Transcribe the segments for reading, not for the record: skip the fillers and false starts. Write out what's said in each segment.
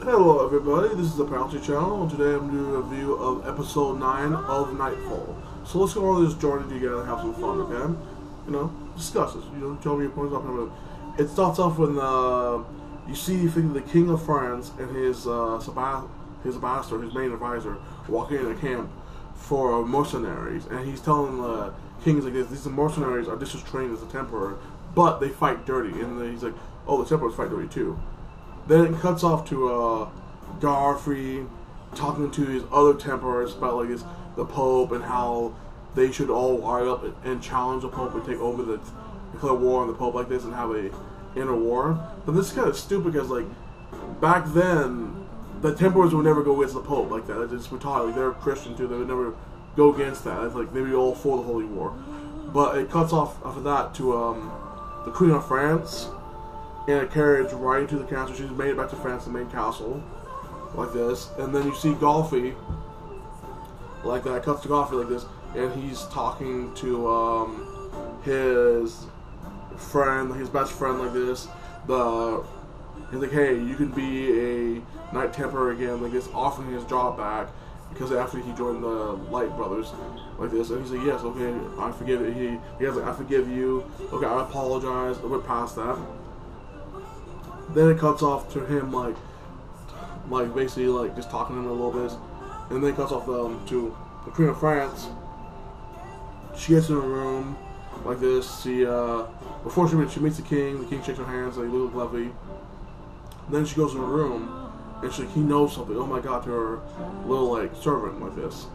Hello everybody, this is the Penalty Channel, and today I'm doing a review of episode 9 of Knightfall. So let's go over this journey together and have some fun, okay? You know, discuss this, tell me your points off. It starts off when you see the King of France and his ambassador, his main advisor, walking in a camp for mercenaries, and he's telling the king, like, these mercenaries are just as trained as the Templars, but they fight dirty, and then he's like, oh, the Templars fight dirty too. Then it cuts off to Godfrey talking to his other Templars about the Pope and how they should all wire up and challenge the Pope and take over the declare war on the Pope like this and have a inner war. But this is kind of stupid because back then the Templars would never go against the Pope like that. It's taught they're Christian too. They would never go against that. It's they'd be all for the Holy War. But it cuts off after that to the Queen of France in a carriage riding to the castle. She's made it back to France, the main castle, like this. And then you see Godfrey, like that. It cuts to Godfrey like this, and he's talking to his friend, his best friend, like this. He's like, hey, you can be a Knight Templar again, like this, offering his job back because after he joined the Light Brothers, like this. And he's like, yes, okay, I forgive it. He has I forgive you. Okay, I apologize. We're past that. Then it cuts off to him basically just talking to him a little bit, and then it cuts off to the Queen of France. She gets in a room like this. She before she meets the king shakes her hands, like little lovely. Then she goes in a room, and he knows something. Oh my God, to her little servant like this.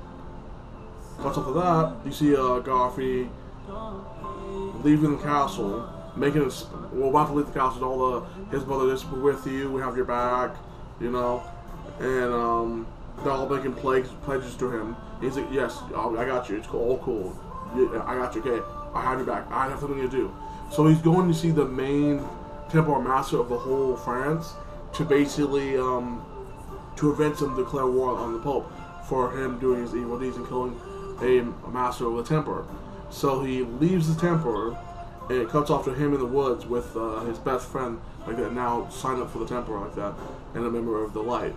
Cuts off to that. You see Godfrey leaving the castle. We're about to leave the castle. All his brothers are with you. We have your back, and they're all making pledges to him. He's like, yes, I got you. It's cool. All cool. Yeah, I got you. Okay, I have your back. I have something to do. So he's going to see the main Templar master of the whole France to basically to avenge him, declare war on the Pope for him doing his evil deeds and killing a master of the Templar. So he leaves the Templar. And it cuts off to him in the woods with his best friend, like that, now signed up for the Templar, like that, and a member of the Light.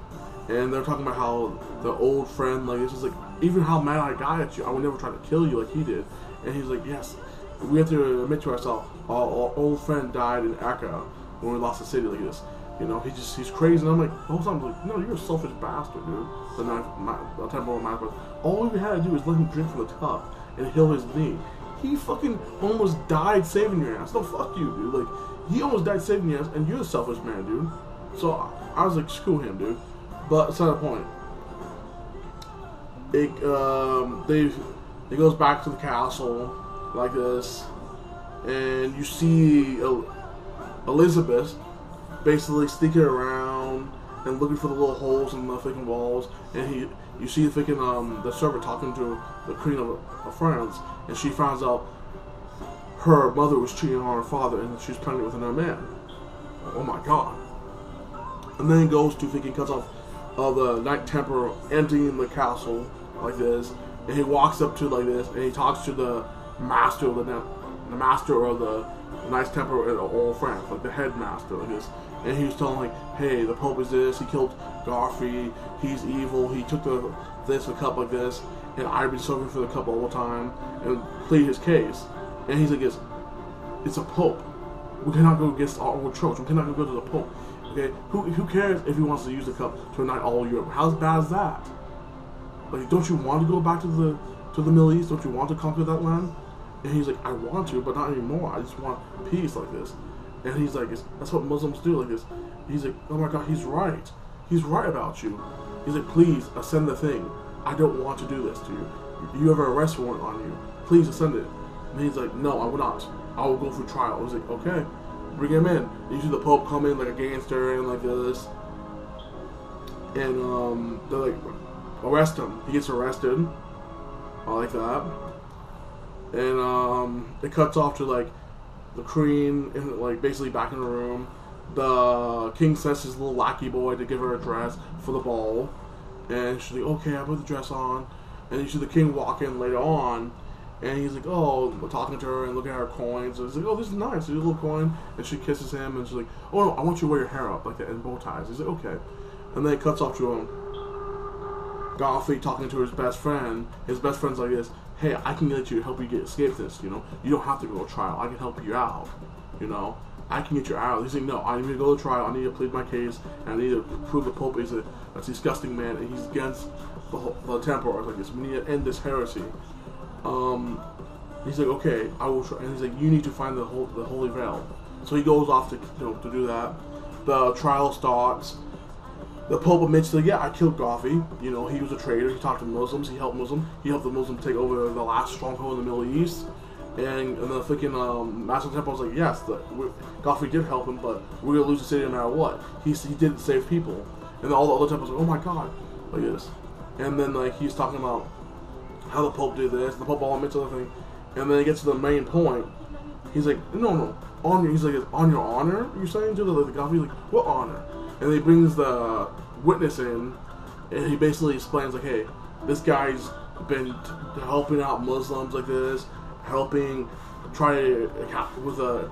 And they're talking about how the old friend, this is even how mad I got at you, I would never try to kill you like he did. And he's like, yes, we have to admit to ourselves, our old friend died in Aka when we lost the city like this. He's crazy. And I'm like, the whole time, no, you're a selfish bastard, dude. The Templar master. All we had to do is let him drink from the cup and heal his knee. He fucking almost died saving your ass. No, fuck you, dude. He almost died saving your ass, and you're a selfish man, dude. So I was like, screw him, dude. But it's not the point. It goes back to the castle like this, and you see Elizabeth basically sneaking around and looking for the little holes in the freaking walls, and you see the servant talking to the Queen of France, and she finds out her mother was cheating on her father, and she's pregnant with another man. Oh my God! And then it goes to cuts off of the Knight Templar emptying the castle like this, and he walks up to like this, and he talks to the master of the Knights Templar in all France, the headmaster like this. And he was telling hey, the Pope is this, he killed Godfrey, he's evil, he took the cup like this, and I've been suffering for the cup all the time, and plead his case. And he's like, it's a Pope. We cannot go against our own church. We cannot go to the Pope. Okay, who cares if he wants to use the cup to unite all Europe? How bad is that? Don't you want to go back to the Middle East? Don't you want to conquer that land? And he's like, I want to, but not anymore. I just want peace like this. And he's like, that's what Muslims do like this. He's like, oh my God, he's right. He's right about you. He's like, please, ascend the thing. I don't want to do this to you. You have an arrest warrant on you. Please ascend it. And he's like, no, I will not. I will go through trial. He's like, okay, bring him in. And you see the Pope come in like a gangster and like this. And they're arrest him. He gets arrested. Like that. And it cuts off to the Queen and basically back in the room. The king sends his little lackey boy to give her a dress for the ball, and she's like, okay, I put the dress on. And you see the king walk in later on, and he's like, oh, talking to her and looking at her coins. And he's like, oh, this is nice, a little coin. And she kisses him, and she's like, oh no, I want you to wear your hair up like that in bow ties. He's like, okay. And then it cuts off to him. Godfrey talking to his best friend. His best friend's like this, hey, I can let you help you escape this, you know. You don't have to go to trial. I can help you out, you know. I can get you out. He's like, no, I need to go to trial. I need to plead my case, and I need to prove the Pope is a disgusting man, and he's against the templars like this. We need to end this heresy. He's like, okay, I will try. And he's like, you need to find the Holy Grail. So he goes off to do that. The trial starts. The Pope admits, like, yeah, I killed Godfrey. You know, he was a traitor. He talked to Muslims. He helped Muslims. He helped the Muslims take over the last stronghold in the Middle East. And the freaking Master of the Temple was like, yes, Godfrey did help him, but we're gonna lose the city no matter what. He didn't save people. And then all the other temples were like, oh my god, like this. And then like he's talking about how the Pope did this. The Pope all admits other thing. And then he gets to the main point. He's like, no, he's like, on your honor? You're saying to the Godfrey? He's like, what honor? And he brings the witness in, and he basically explains like, hey, this guy's been helping out Muslims like this, helping try to with the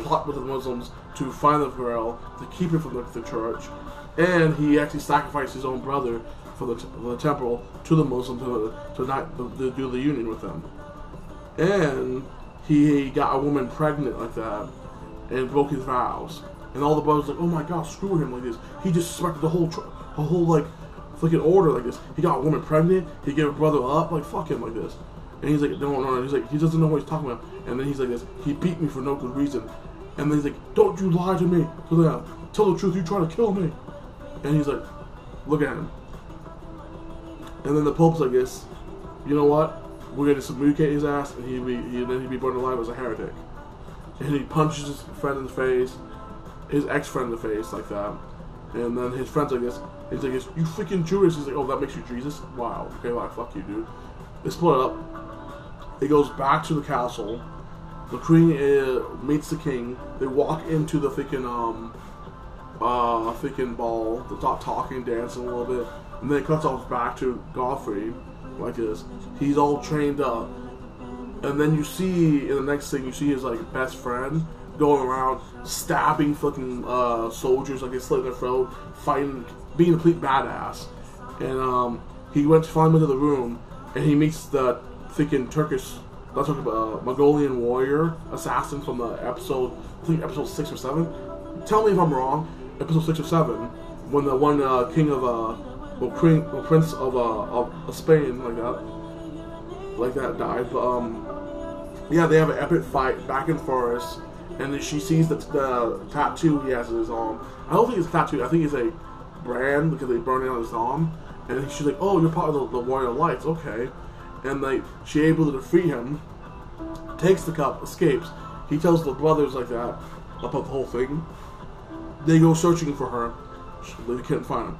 plot with the Muslims to find the Grail, to keep it from the church, and he actually sacrificed his own brother for the temple to the Muslims to do the union with them, and he got a woman pregnant like that, and broke his vows, and all the brothers like, oh my god, screw him like this. He disrespected the whole like freaking order like this. He got a woman pregnant. He gave a brother up, like fuck him like this. And he's like, no. He's like, he doesn't know what he's talking about. And then he's like this, he beat me for no good reason. And then he's like, don't you lie to me. So then, tell the truth, you try to kill me. And he's like, look at him. And then the Pope's like this, you know what? We're going to subjugate his ass, and then he'd be burned alive as a heretic. And he punches his friend in the face, his ex-friend in the face, like that. And then his friend's like this, he's like this, you freaking Jewish. He's like, oh, that makes you Jesus? Wow, okay, well, fuck you, dude. They split up. He goes back to the castle. The queen meets the king. They walk into the freaking ball. They start talking, dancing a little bit, and then it cuts off back to Godfrey, like this. He's all trained up, and then you see in the next thing, you see his like best friend going around stabbing fucking soldiers like they slit their throat, fighting, being a complete badass. And he went to find him into the room, and he meets the freaking Turkish, let's talk about Mongolian warrior assassin from the episode, I think episode 6 or 7. Tell me if I'm wrong. Episode 6 or 7, when the one king of prince of Spain like that died. But yeah, they have an epic fight back in forest, and then she sees the tattoo he has on his arm. I don't think it's a tattoo. I think it's a brand because they burned it on his arm. And she's like, oh, you're part of the Warrior Lights, okay. And like, she's able to defeat him, takes the cup, escapes. He tells the brothers like that about the whole thing. They go searching for her. They can't find him.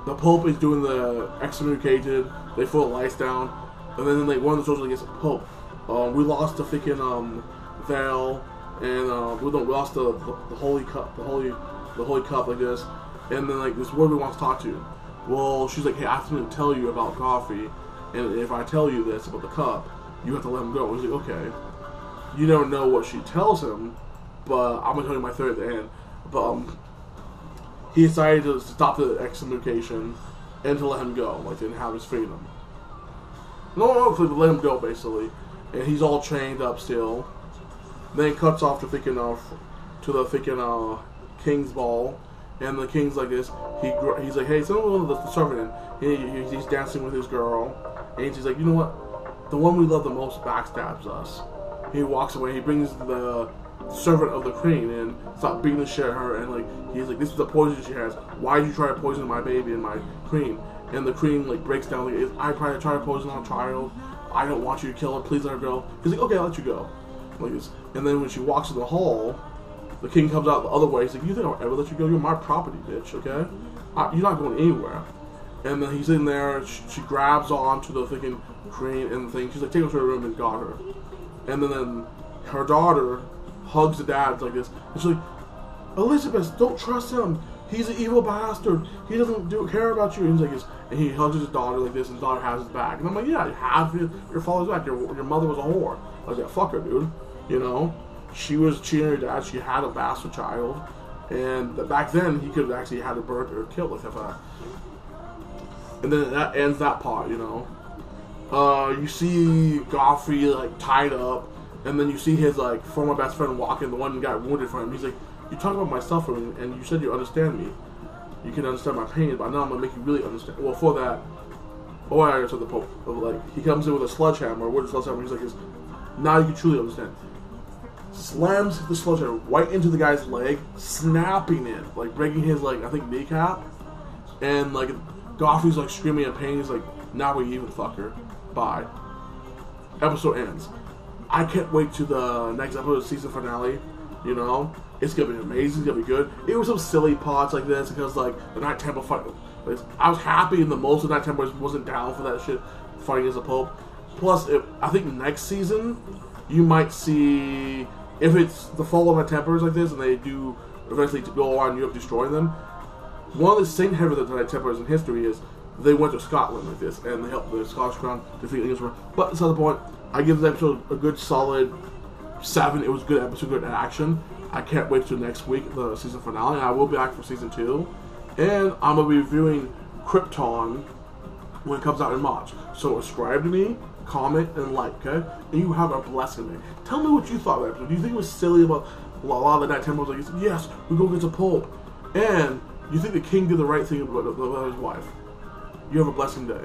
The Pope is doing the excommunicated. They throw the lights down, and then like one of the soldiers gets Pope. We lost the freaking veil, and we lost the holy cup, the holy cup like this. And then like this woman wants to talk to you. Well, she's like, hey, I have to tell you about Godfrey, and if I tell you this about the cup, you have to let him go. He's like, okay. You don't know what she tells him, but I'm gonna tell you my theory at the end. But he decided to stop the excommunication and to let him go, like to have his freedom. No, to let him go basically, and he's all chained up still. Then he cuts off to the king's ball. And the king's like this. He's like, hey, someone the servant in. He's dancing with his girl, and he's like, you know what? The one we love the most backstabs us. He walks away. He brings the servant of the queen in, stop beating the shit out of her, and like he's like, this is the poison she has. Why did you try to poison my baby and my queen? And the queen like breaks down. Like, I tried to poison our child. I don't want you to kill her. Please let her go. He's like, okay, I'll let you go. Like this. And then when she walks in the hall, the king comes out the other way. He's like, you think I'll ever let you go? You're my property, bitch, okay? You're not going anywhere. And then he's in there. She grabs onto the freaking crane and the thing. She's like, take her to her room and got her. And then her daughter hugs the dad like this. And she's like, Elizabeth, don't trust him. He's an evil bastard. He doesn't care about you. And he's like, and he hugs his daughter like this, and his daughter has his back. And I'm like, yeah, you have your father's back. Your mother was a whore. I was like, fuck her, dude. You know? She was cheating her dad. She had a bastard child. And back then, he could have actually had it burnt or killed like that. And then that ends that part, you know. You see Joffrey like tied up, and then you see his like former best friend walking, the one who got wounded for him. He's like, "You talk about my suffering, and you said you understand me. You can understand my pain, but now I'm gonna make you really understand." Well, for that, I understood the Pope. Like, he comes in with a sledgehammer, wooden sledgehammer. He's like, "Now you can truly understand." Slams the sledgehammer right into the guy's leg, snapping it, like breaking his like I think kneecap, and like Joffrey's like screaming in pain. He's like, "Now we even, fucker." Bye. Episode ends. I can't wait to the next episode of the season finale. You know, it's gonna be amazing. It's gonna be good. It was some silly parts like this because like the Knight Templar fight. I was happy in the most of the Knight Templar wasn't down for that shit fighting as a Pope. Plus, I think next season you might see if it's the fall of the Templars like this and they do eventually go on Europe destroying them. One of the same heavy of the Knight Templars in history is they went to Scotland like this, and they helped the Scottish Crown defeat the English Crown. But that's not the point. I give this episode a good solid 7. It was a good episode, good action. I can't wait till next week, the season finale. I will be back for season 2, and I'm gonna be reviewing Krypton when it comes out in March. So subscribe to me, comment, and like, okay? And you have a blessing day. Tell me what you thought of that episode. Do you think it was silly about a lot of the Knight Templars? Like, yes, we go against a Pope, and you think the king did the right thing about his wife? You have a blessing day.